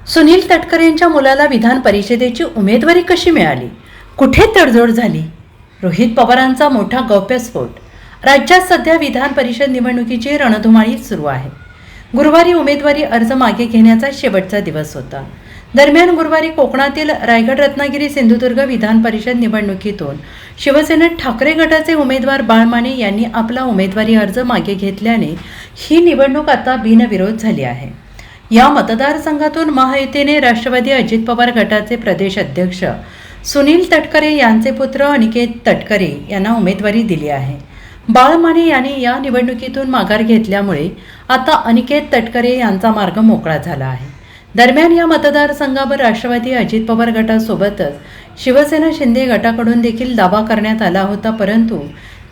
सुनील तटकरे यांच्या मुलाला विधान परिषदेची उमेदवारी कशी मिळाली? कुठे तडजोड झाली? रोहित पवारांचा मोठा गौप्यस्फोट। राज्यात सध्या विधान परिषद निवडणुकीची रणधुमाळी सुरू आहे। गुरुवारी उमेदवारी अर्ज मागे घेण्याचा शेवटचा दिवस होता। दरम्यान गुरुवारी कोकणातील रायगड, रत्नागिरी, सिंधुदुर्ग विधान परिषद निवडणुकीतून शिवसेना ठाकरे गटाचे उमेदवार बाळ माने यांनी आपला उमेदवारी अर्ज मागे घेतल्याने ही निवडणूक आता बिनविरोध झाली आहे। या मतदारसंघातून महायुतीने राष्ट्रवादी अजित पवार गटाचे प्रदेश अध्यक्ष सुनील तटकरे यांचे पुत्र अनिकेत तटकरे यांना उमेदवारी दिली आहे। बाळ माने यांनी या निवडणुकीतून माघार घेतल्यामुळे आता अनिकेत तटकरे यांचा मार्ग मोकळा झाला आहे। दरम्यान या मतदारसंघावर राष्ट्रवादी अजित पवार गटासोबतच शिवसेना शिंदे गटाकडून देखील दावा करण्यात आला होता, परंतु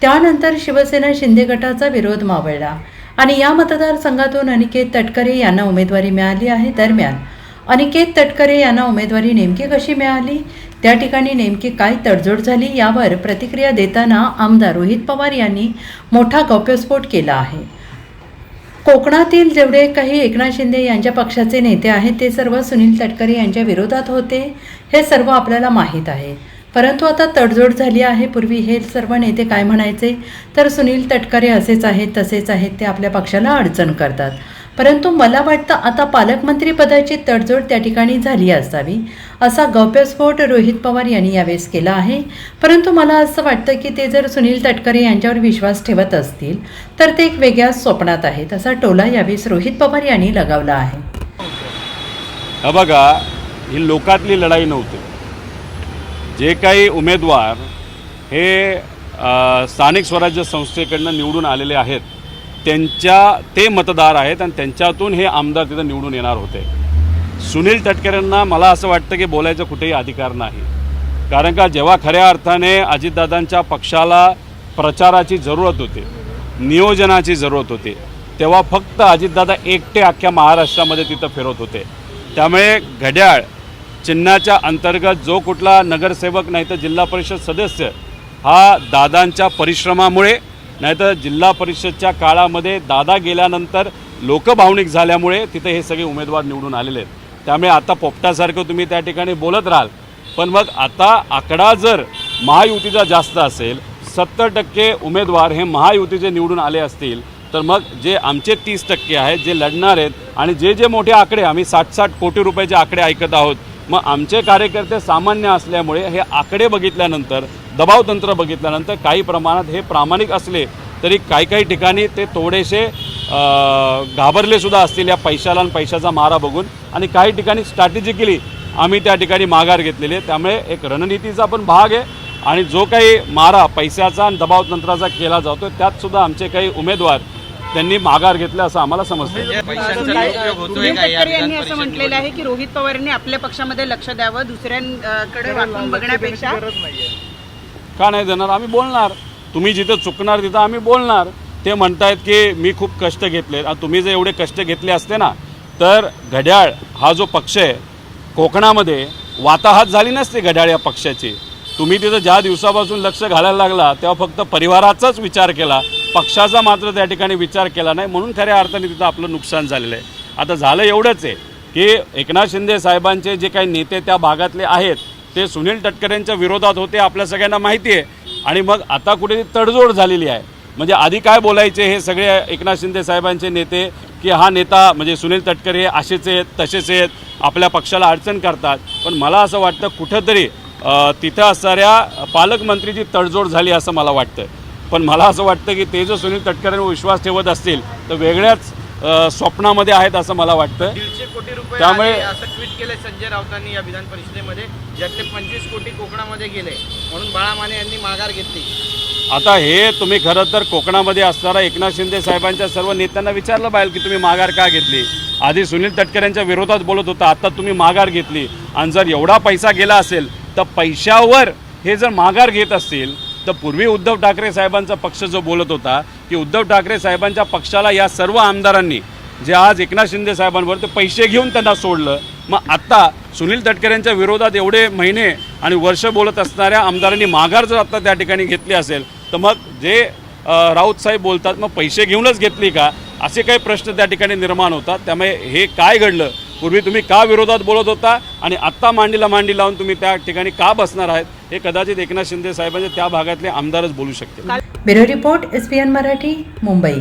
त्यानंतर शिवसेना शिंदे गटाचा विरोध मावळला आणि या मतदारसंघातून अनिकेत तटकरे यांना उमेदवारी मिळाली आहे। दरम्यान अनिकेत तटकरे यांना उमेदवारी नेमकी कशी मिळाली, त्या ठिकाणी नेमकी काय तडजोड झाली, यावर प्रतिक्रिया देताना आमदार रोहित पवार यांनी मोठा गौप्यस्फोट केला आहे। कोकणातील जेवढे काही एकनाथ शिंदे यांच्या पक्षाचे नेते आहेत ते सर्व सुनील तटकरे यांच्या विरोधात होते, हे सर्व आपल्याला माहीत आहे। परंतु आता तडजोड झाली आहे। पूर्वी हे सर्व नेते काय म्हणायचे तर सुनील तटकरे असेच आहेत तसेच आहेत, ते आपल्या पक्षाला अडचण करतात। परंतु मला वाटतं आता पालकमंत्री पदाची तडजोड त्या ठिकाणी झाली असावी, असा गौप्यस्फोट रोहित पवार यांनी यावेळेस केला आहे। परंतु मला असं वाटतं की ते जर सुनील तटकरे यांच्यावर विश्वास ठेवत असतील तर ते एक वेगळ्या स्वप्नात आहेत, असा टोला यावेळेस रोहित पवार यांनी लगावला आहे। बघा, ही लोकातली लढाई नव्हती। जे काही उमेदवार हे स्थानिक स्वराज्य संस्थेकडनं निवडून आलेले आहेत ते मतदार आहेत आणि त्यांच्यातून हे आमदार तिथं निवडून येणार होते। सुनील तटकरेंना मला असं वाटतं की बोलायचं कुठेही अधिकार नाही, कारण का जेव्हा खऱ्या अर्थाने अजितदादांच्या पक्षाला प्रचाराची जरूरत होती, नियोजनाची जरूरत होती, तेव्हा फक्त अजितदादा एकटे अख्ख्या महाराष्ट्रामध्ये तिथं फिरत होते। त्यामुळे घड्याळ चिन्हाच्या अंतर्गत जो कुठला नगरसेवक नाही तर जिल्हा परिषद सदस्य हा दादांच्या परिश्रमामुळे, नाहीतर जिल्हा परिषदच्या काळामध्ये दादा गेल्यानंतर लोकभावनिक झाल्यामुळे तिथे हे सगळे उमेदवार निवडून आलेले आहेत। त्यामुळे आता पोपटासारखं तुम्ही त्या ठिकाणी बोलत राहाल, पण मग आता आकडा जर महायुतीचा जास्त असेल, 70% उमेदवार हे महायुतीचे निवडून आले असतील, तर मग जे आमचे 30% आहेत जे लढणार आहेत आणि जे मोठे आकडे आम्ही 60 कोटी रुपयाचे आकडे ऐकत आहोत, मग आमचे कार्यकर्ते सामान्य असल्यामुळे हे आकडे बघितल्यानंतर, दबाव तंत्र बघितल्यानंतर काही प्रमाणात हे प्रामाणिक असले तरी काही ठिकाणी ते थोडेसे घाबरले सुद्धा असतील या पैशाला आणि पैशाचा मारा बघून, आणि काही ठिकाणी स्ट्रॅटेजिकली आम्ही त्या ठिकाणी माघार घेतलेली आहे। त्यामुळे एक रणनीतीचा पण भाग आहे आणि जो काही मारा पैशाचा आणि दबाव तंत्राचा केला जातो त्यात सुद्धा आमचे काही उमेदवार त्यांनी माघार घेतला असं आम्हाला समजतं। यांनी असं म्हटलेलं आहे की रोहित पवारांनी आपल्या पक्षामध्ये लक्ष द्यावं, दुसऱ्यांकडे वाकून बघण्यापेक्षा। का नाही देणार? आम्ही बोलणार, तुम्ही जिथं चुकणार तिथं आम्ही बोलणार। ते म्हणतायत की मी खूप कष्ट घेतले, तुम्ही जर एवढे कष्ट घेतले असते ना तर घड्याळ हा जो पक्ष आहे कोकणामध्ये वाताहत झाली नसते घड्याळ या पक्षाची। तुम्ही तिथं ज्या दिवसापासून लक्ष घालायला लागला तेव्हा फक्त परिवाराचाच विचार केला, पक्षाचा मात्र त्या ठिकाणी विचार केला नाही, म्हणून खऱ्या अर्थाने तिथं आपलं नुकसान झालेलं आहे। आता झालं एवढंच आहे की एकनाथ शिंदे साहेबांचे जे काही नेते त्या भागातले आहेत ते सुनील तटकरेंच्या विरोधात होते, आपल्या सगळ्यांना माहिती आहे, आणि मग आता कुठेतरी तडजोड झालेली आहे। म्हणजे आधी काय बोलायचे हे सगळे एकनाथ शिंदे साहेबांचे नेते की हा नेता म्हणजे सुनील तटकरे हे असेच आहेत तसेच आहेत, आपल्या पक्षाला अडचण करतात, पण मला असं वाटतं कुठंतरी तिथं असणाऱ्या पालकमंत्रीची तडजोड झाली असं मला वाटतं। पण मला असं वाटतं की ते जर सुनील तटकरेंवर विश्वास ठेवत असतील तर वेगळ्याच स्वप्नामध्ये आहेत असं मला वाटतं। 150 कोटी रुपये त्यामुळे असं ट्विट केले संजय राऊतांनी या विधान परिषदेमध्ये, ज्यातले 25 कोटी कोकणामध्ये गेले, म्हणून बाळा माने यांनी माघार घेतली। आता हे तुम्ही खरं तर कोकणामध्ये असणारा एकनाथ शिंदे साहेबांच्या सर्व नेत्यांना विचारलं पाहिजे की तुम्ही माघार का घेतली। आधी सुनील तटकरेंच्या विरोधात बोलत होता, आता तुम्ही माघार घेतली, आणि जर एवढा पैसा गेला असेल तर पैशावर हे जर माघार घेत असतील तर पूर्वी उद्धव ठाकरे साहेबांचा पक्ष जो बोलत होता की उद्धव ठाकरे साहेबांच्या पक्षाला या सर्व आमदारांनी जे आज एकनाथ शिंदे साहेबांवर ते पैसे घेऊन त्यांना सोडलं, मग आत्ता सुनील तटकरेंच्या विरोधात एवढे महिने आणि वर्ष बोलत असणाऱ्या आमदारांनी माघार जर आत्ता त्या ठिकाणी घेतली असेल तर मग जे राऊत साहेब बोलतात मग पैसे घेऊनच घेतली का, असे काही प्रश्न त्या ठिकाणी निर्माण होतात। त्यामुळे हे काय घडलं पूर्वी तुम्ही का विरोधात बोलत होता आणि आत्ता मांडीला मांडी लावून तुम्ही त्या ठिकाणी का बसणार आहेत हे कदाचित एकनाथ शिंदे साहेबांचे त्या भागातले आमदारच बोलू शकतील. Bureau report SPN Marathi, Mumbai.